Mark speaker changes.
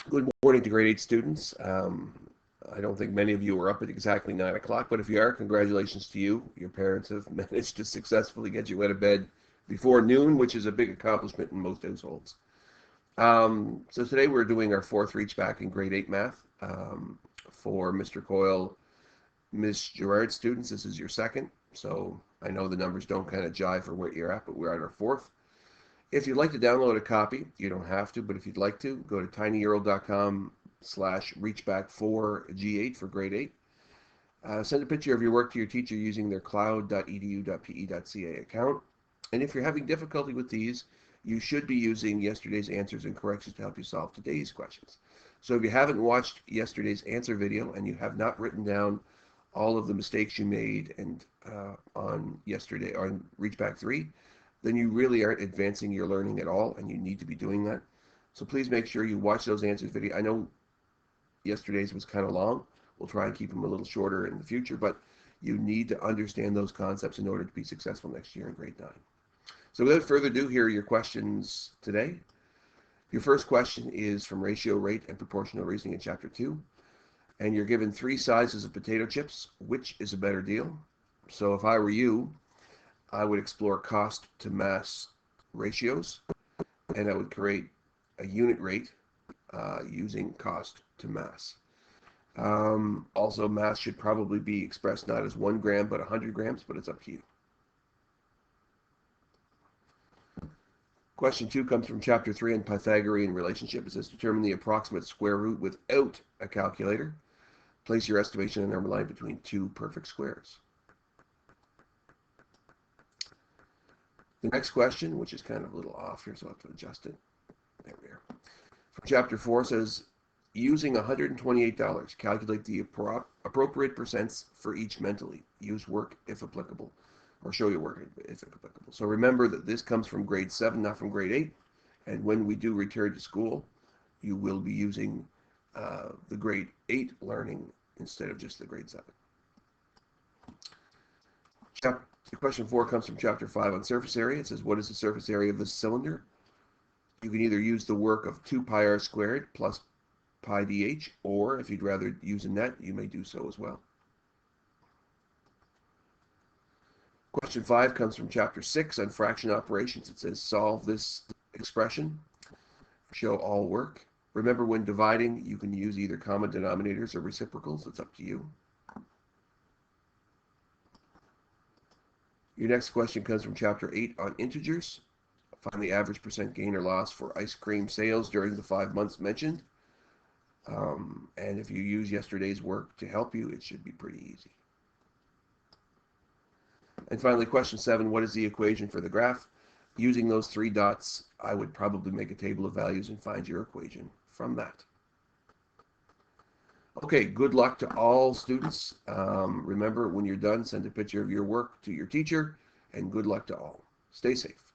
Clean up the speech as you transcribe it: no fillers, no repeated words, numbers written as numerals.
Speaker 1: Good morning to grade 8 students. I don't think many of you are up at exactly 9 o'clock, but if you are, congratulations to you. Your parents have managed to successfully get you out of bed before noon, which is a big accomplishment in most households. So today we're doing our fourth reach back in grade 8 math. For Mr. Coyle, Ms. Gerard students, this is your second. So I know the numbers don't kind of jive for where you're at, but we're at our fourth. If you'd like to download a copy, you don't have to, but if you'd like to, go to tinyurl.com/reachback4G8 for grade 8. Send a picture of your work to your teacher using their cloud.edu.pe.ca account. And if you're having difficulty with these, you should be using yesterday's answers and corrections to help you solve today's questions. So if you haven't watched yesterday's answer video and you have not written down all of the mistakes you made and on yesterday on Reachback 3, then you really aren't advancing your learning at all, and you need to be doing that. So please make sure you watch those answers video. I know yesterday's was kind of long. We'll try and keep them a little shorter in the future, but you need to understand those concepts in order to be successful next year in grade 9. So without further ado, here are your questions today. Your first question is from Ratio, Rate, and Proportional Reasoning in Chapter 2. And you're given 3 sizes of potato chips. Which is a better deal? So if I were you, I would explore cost to mass ratios, and I would create a unit rate using cost to mass. Also, mass should probably be expressed not as 1 gram but 100 grams, but it's up to you. Question 2 comes from Chapter 3 on Pythagorean relationship. It says determine the approximate square root without a calculator. Place your estimation and number line between 2 perfect squares. The next question, which is kind of a little off here, so I'll have to adjust it. There we are. From Chapter 4 says, using $128, calculate the appropriate percents for each mentally. Use work if applicable, or show your work if applicable. So remember that this comes from grade 7, not from grade 8. And when we do return to school, you will be using the grade 8 learning instead of just the grade 7. Question 4 comes from Chapter 5 on surface area. It says, what is the surface area of this cylinder? You can either use the work of 2 pi r squared plus pi dh, or if you'd rather use a net, you may do so as well. Question 5 comes from Chapter 6 on fraction operations. It says, solve this expression. Show all work. Remember, when dividing, you can use either common denominators or reciprocals. It's up to you. Your next question comes from Chapter 8 on integers. Find the average percent gain or loss for ice cream sales during the 5 months mentioned. And if you use yesterday's work to help you, it should be pretty easy. And finally, question 7, what is the equation for the graph? Using those 3 dots, I would probably make a table of values and find your equation from that. Okay, good luck to all students. Remember, when you're done, send a picture of your work to your teacher, and good luck to all. Stay safe.